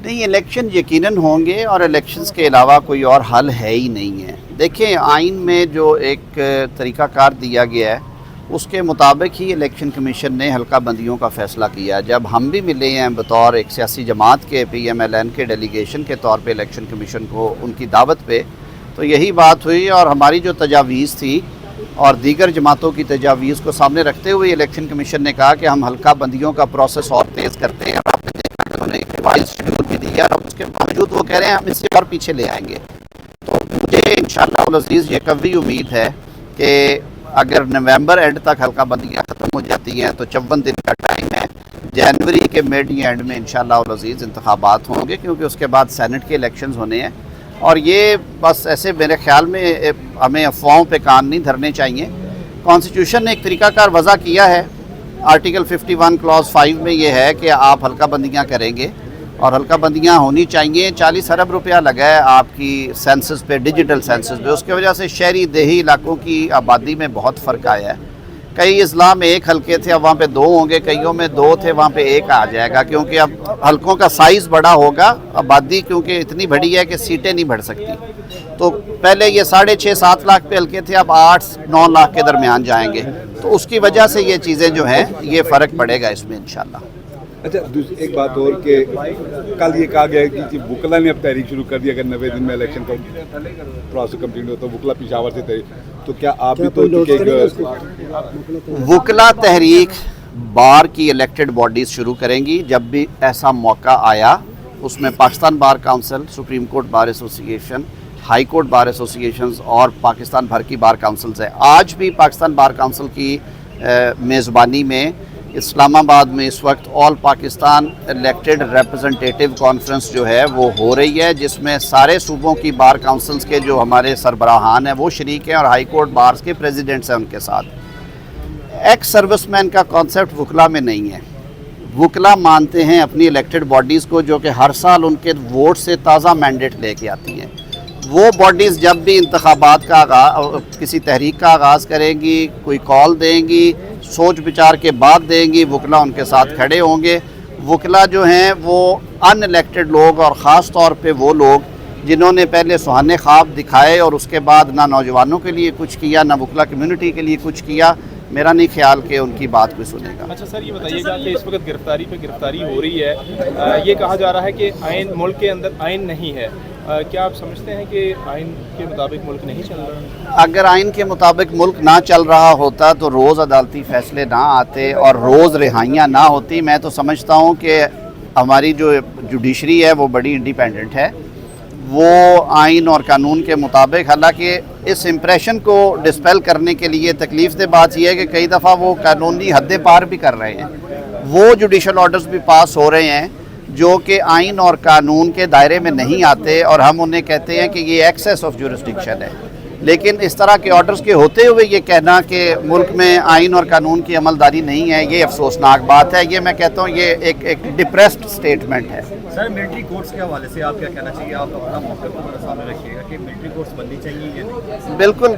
نہیں، الیکشن یقیناً ہوں گے اور الیکشنز کے علاوہ کوئی اور حل ہے ہی نہیں ہے۔ دیکھیں، آئین میں جو ایک طریقہ کار دیا گیا ہے اس کے مطابق ہی الیکشن کمیشن نے حلقہ بندیوں کا فیصلہ کیا۔ جب ہم بھی ملے ہیں بطور ایک سیاسی جماعت کے پی ایم ایل این کے ڈیلیگیشن کے طور پہ الیکشن کمیشن کو ان کی دعوت پہ، تو یہی بات ہوئی اور ہماری جو تجاویز تھی اور دیگر جماعتوں کی تجاویز کو سامنے رکھتے ہوئے الیکشن کمیشن نے کہا کہ ہم حلقہ بندیوں کا پروسیس اور تیز کرتے ہیں، اور آپ نے دیکھا کہ انہوں نے ایک ریوائز شیڈول بھی دیا اور اس کے باوجود وہ کہہ رہے ہیں ہم اس سے اور پیچھے لے آئیں گے۔ تو مجھے انشاءاللہ العزیز یہ قوی امید ہے کہ اگر نومبر اینڈ تک حلقہ بندیاں ختم ہو جاتی ہیں تو 54 دن کا ٹائم ہے، جنوری کے مڈ یا اینڈ میں انشاءاللہ العزیز انتخابات ہوں گے، کیونکہ اس کے بعد سینٹ کے الیکشنز ہونے ہیں۔ اور یہ بس ایسے میرے خیال میں ہمیں افواہوں پہ کان نہیں دھرنے چاہیے۔ کانسٹیٹیوشن نے ایک طریقہ کار وضع کیا ہے، آرٹیکل 51 کلاز 5 میں یہ ہے کہ آپ حلقہ بندیاں کریں گے اور حلقہ بندیاں ہونی چاہیے۔ 40 ارب روپیہ لگا ہے آپ کی سینسس پہ، ڈیجیٹل سینسس پہ، اس کی وجہ سے شہری دیہی علاقوں کی آبادی میں بہت فرق آیا ہے۔ کئی اضلاع میں 1 حلقے تھے، اب وہاں پہ 2 ہوں گے، کئیوں میں 2 تھے وہاں پہ 1 آ جائے گا، کیونکہ اب حلقوں کا سائز بڑا ہوگا، آبادی کیونکہ اتنی بڑی ہے کہ سیٹیں نہیں بڑھ سکتی۔ تو پہلے یہ 6.5-7 لاکھ پہ حلقے تھے، اب 8-9 لاکھ کے درمیان جائیں گے، تو اس کی وجہ سے یہ چیزیں جو ہیں یہ فرق پڑے گا اس میں انشاءاللہ۔ اچھا، ایک بات اور کہ کل یہ کہا گیا ہے کہ وکلا نے اب تحریک شروع کر دی، اگر 90 دن میں الیکشن کا پروسیس کمپلیٹ ہو تو وکلا پشاور سے تحریک، تو کیا آپ بھی تو وکلا تحریک بار کی الیکٹڈ باڈیز شروع کریں گی جب بھی ایسا موقع آیا، اس میں Pakistan bar council, supreme court bar ایسوسی ایشن، ہائی کورٹ بار ایسوسیشنز اور پاکستان بھر کی بار کونسلز ہے۔ آج بھی پاکستان بار کونسل کی میزبانی میں اسلام آباد میں اس وقت آل پاکستان الیکٹڈ ریپرزنٹیٹیو کانفرنس جو ہے وہ ہو رہی ہے، جس میں سارے صوبوں کی بار کونسلز کے جو ہمارے سربراہان ہیں وہ شریک ہیں اور ہائی کورٹ بارز کے پریزیڈنٹس ہیں ان کے ساتھ۔ ایکس سروس مین کا کانسیپٹ وکلا میں نہیں ہے۔ وکلا مانتے ہیں اپنی الیکٹڈ باڈیز کو جو کہ ہر سال ان کے ووٹ سے تازہ مینڈیٹ لے کے آتی ہیں۔ وہ باڈیز جب بھی انتخابات کا کسی تحریک کا آغاز کریں گی، کوئی کال دیں گی، سوچ بچار کے بعد دیں گی، وکلا ان کے ساتھ کھڑے ہوں گے۔ وکلا جو ہیں وہ ان الیکٹڈ لوگ اور خاص طور پہ وہ لوگ جنہوں نے پہلے سہانے خواب دکھائے اور اس کے بعد نہ نوجوانوں کے لیے کچھ کیا، نہ وکلا کمیونٹی کے لیے کچھ کیا، میرا نہیں خیال کہ ان کی بات کوئی سنے گا۔ اچھا سر، یہ بتائیے گا کہ اس وقت گرفتاری پہ گرفتاری ہو رہی ہے، یہ کہا جا رہا ہے کہ آئین ملک کے اندر آئین نہیں ہے، کیا آپ سمجھتے ہیں کہ آئین کے مطابق ملک نہیں چل رہا؟ اگر آئین کے مطابق ملک نہ چل رہا ہوتا تو روز عدالتی فیصلے نہ آتے اور روز رہائیاں نہ ہوتی۔ میں تو سمجھتا ہوں کہ ہماری جو جوڈیشری ہے وہ بڑی انڈیپینڈنٹ ہے، وہ آئین اور قانون کے مطابق، حالانکہ اس امپریشن کو ڈسپیل کرنے کے لیے تکلیف دہ بات یہ ہے کہ کئی دفعہ وہ قانونی حدیں پار بھی کر رہے ہیں، وہ جوڈیشل آرڈرز بھی پاس ہو رہے ہیں جو کہ آئین اور قانون کے دائرے میں نہیں آتے، اور ہم انہیں کہتے ہیں کہ یہ ایکسیس آف جورسڈکشن ہے۔ لیکن اس طرح کے آرڈرز کے ہوتے ہوئے یہ کہنا کہ ملک میں آئین اور قانون کی عملداری نہیں ہے، یہ افسوسناک بات ہے۔ یہ میں کہتا ہوں یہ ایک ڈپریسڈ سٹیٹمنٹ ہے۔ سر، ملٹری کورٹس کے حوالے سے آپ کیا کہنا چاہیے؟ آپ اپنا موقع ہمارے سامنے رکھیے گا کہ ملٹری کورٹس بننی چاہیے یا نہیں؟ بالکل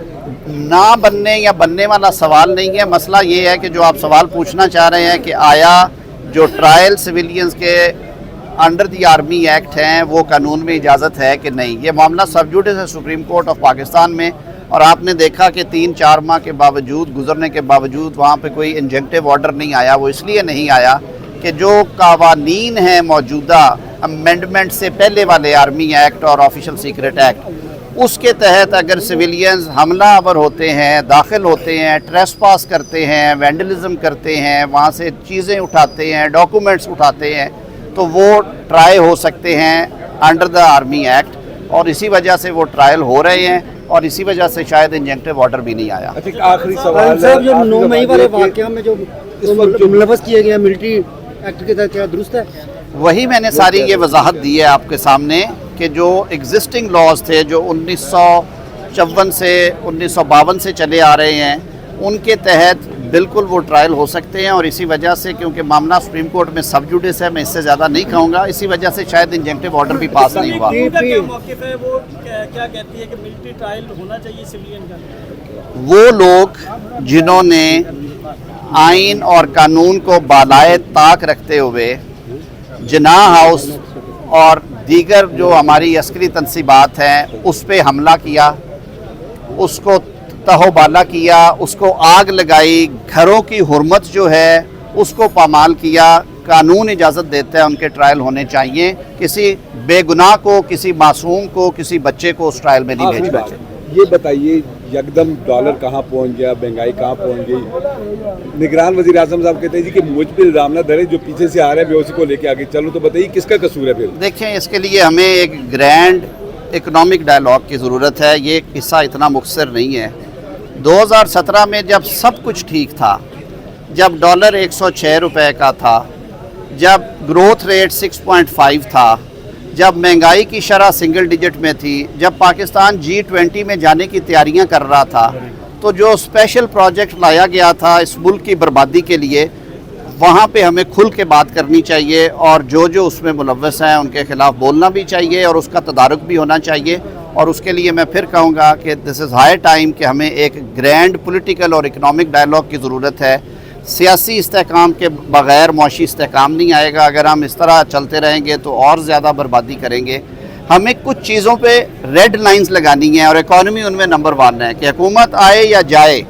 نہ بننے یا بننے والا سوال نہیں ہے، مسئلہ یہ ہے کہ جو آپ سوال پوچھنا چاہ رہے ہیں کہ آیا جو ٹرائل سویلینز کے انڈر دی آرمی ایکٹ ہیں وہ قانون میں اجازت ہے کہ نہیں، یہ معاملہ سب جوڈس ہے سپریم کورٹ آف پاکستان میں، اور آپ نے دیکھا کہ 3-4 ماہ کے باوجود گزرنے کے باوجود وہاں پہ کوئی انجنکٹیو آرڈر نہیں آیا۔ وہ اس لیے نہیں آیا کہ جو قوانین ہیں موجودہ امینڈمنٹ سے پہلے والے آرمی ایکٹ اور آفیشل سیکرٹ ایکٹ، اس کے تحت اگر سویلینز حملہ آور ہوتے ہیں، داخل ہوتے ہیں، ٹریس پاس کرتے ہیں، وینڈلزم کرتے ہیں، وہاں سے چیزیں اٹھاتے ہیں، ڈاکومنٹس اٹھاتے ہیں، تو وہ ٹرائی ہو سکتے ہیں انڈر دا آرمی ایکٹ، اور اسی وجہ سے وہ ٹرائل ہو رہے ہیں، اور اسی وجہ سے شاید انجنکٹیو آرڈر بھی نہیں آیا۔ اچھا، آخری سوال صاحب، جو 9 مئی والے واقعہ میں جو ملوث کیا گیا ملٹری ایکٹ کے تحت، کیا درست ہے؟ وہی میں نے ساری یہ وضاحت دی ہے آپ کے سامنے کہ جو ایگزسٹنگ لاز تھے جو 1954 سے 1952 سے چلے آ رہے ہیں، ان کے تحت بالکل وہ ٹرائل ہو سکتے ہیں، اور اسی وجہ سے کیونکہ معاملہ سپریم کورٹ میں سب جوڈس ہے، میں اس سے زیادہ نہیں کہوں گا، اسی وجہ سے شاید انجنکٹیو آرڈر بھی پاس نہیں ہوا۔ کیا موقف ہے، وہ کیا کہتی ہے کہ ملٹری ٹرائل ہونا چاہیے سویلین کا؟ وہ لوگ جنہوں نے آئین اور قانون کو بالائے طاق رکھتے ہوئے جناح ہاؤس اور دیگر جو ہماری عسکری تنصیبات ہیں اس پہ حملہ کیا، اس کو تہو بالا کیا، اس کو آگ لگائی، گھروں کی حرمت جو ہے اس کو پامال کیا۔ قانون اجازت دیتا ہے ان کے ٹرائل ہونے چاہیے، کسی بے گناہ کو، کسی معصوم کو، کسی بچے کو اس ٹرائل میں نہیں بھیجنا چاہیے۔ یہ بتائیے یکدم ڈالر کہاں پہنچ گیا، مہنگائی کہاں پہنچ گئی؟ نگران وزیر اعظم صاحب کہتے ہیں جی کہ مجھ پہ الزام نہ دھرے، جو پیچھے سے آ رہے ہیں میں اسی کو لے کے آگے چلوں، تو بتائیے کس کا قصور ہے پھر؟ دیکھیں اس کے لیے ہمیں ایک گرینڈ اکنامک ڈائلاگ کی ضرورت ہے، یہ قصہ اتنا مختصر نہیں ہے۔ 2017 میں جب سب کچھ ٹھیک تھا، جب ڈالر 106 روپے کا تھا، جب گروتھ ریٹ 6.5 تھا، جب مہنگائی کی شرح سنگل ڈیجٹ میں تھی، جب پاکستان G20 میں جانے کی تیاریاں کر رہا تھا، تو جو اسپیشل پروجیکٹ لایا گیا تھا اس ملک کی بربادی کے لیے، وہاں پہ ہمیں کھل کے بات کرنی چاہیے، اور جو اس میں ملوث ہیں ان کے خلاف بولنا بھی چاہیے اور اس کا تدارک بھی ہونا چاہیے۔ اور اس کے لیے میں پھر کہوں گا کہ دس از ہائی ٹائم کہ ہمیں ایک گرینڈ پولیٹیکل اور اکنامک ڈائلاگ کی ضرورت ہے۔ سیاسی استحکام کے بغیر معاشی استحکام نہیں آئے گا۔ اگر ہم اس طرح چلتے رہیں گے تو اور زیادہ بربادی کریں گے۔ ہمیں کچھ چیزوں پہ ریڈ لائنز لگانی ہیں، اور اکانومی ان میں نمبر 1 ہے کہ حکومت آئے یا جائے،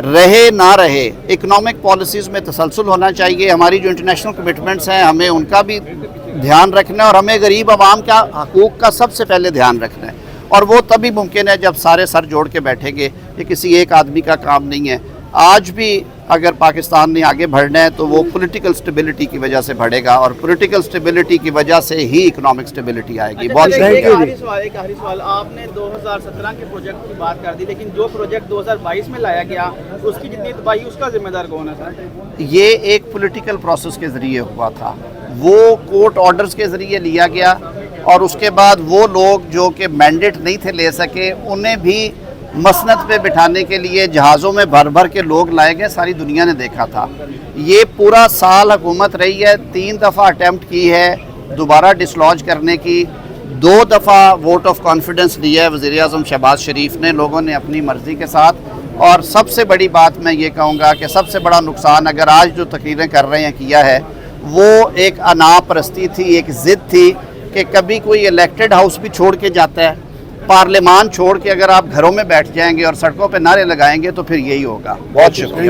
رہے نہ رہے، اکنامک پالیسیز میں تسلسل ہونا چاہیے۔ ہماری جو انٹرنیشنل کمٹمنٹس ہیں ہمیں ان کا بھی دھیان رکھنا ہے، اور ہمیں غریب عوام کا حقوق کا سب سے پہلے دھیان رکھنا ہے، اور وہ تبھی ممکن ہے جب سارے سر جوڑ کے بیٹھیں گے۔ یہ کسی ایک آدمی کا کام نہیں ہے۔ آج بھی اگر پاکستان نے آگے بڑھنا ہے تو وہ پولیٹیکل سٹیبلٹی کی وجہ سے بڑھے گا، اور پولیٹیکل سٹیبلٹی کی وجہ سے ہی اکنامک سٹیبلٹی آئے گی۔ بہت ایک آخری سوال، آپ نے 2017 کے پروجیکٹ کی بات کر دی، لیکن جو پروجیکٹ 2022 میں لایا گیا اس کی جتنی تباہی اس کا ذمہ دار کون ہے سر؟ یہ ایک پولیٹیکل پروسیس کے ذریعے ہوا تھا، وہ کورٹ آرڈرز کے ذریعے لیا گیا، اور اس کے بعد وہ لوگ جو کہ مینڈیٹ نہیں تھے لے سکے انہیں بھی مسند پہ بٹھانے کے لیے جہازوں میں بھر بھر کے لوگ لائے گئے۔ ساری دنیا نے دیکھا تھا۔ یہ پورا سال حکومت رہی ہے، 3 دفعہ اٹیمپٹ کی ہے دوبارہ ڈسلوج کرنے کی، 2 دفعہ ووٹ آف کانفیڈنس لیا ہے وزیر اعظم شہباز شریف نے، لوگوں نے اپنی مرضی کے ساتھ۔ اور سب سے بڑی بات میں یہ کہوں گا کہ سب سے بڑا نقصان اگر آج جو تقریریں کر رہے ہیں کیا ہے، وہ ایک انا پرستی تھی، ایک ضد تھی کہ کبھی کوئی الیکٹڈ ہاؤس بھی چھوڑ کے جاتا ہے، پارلیمان چھوڑ کے اگر آپ گھروں میں بیٹھ جائیں گے اور سڑکوں پہ نعرے لگائیں گے تو پھر یہی ہوگا۔ بہت شکریہ۔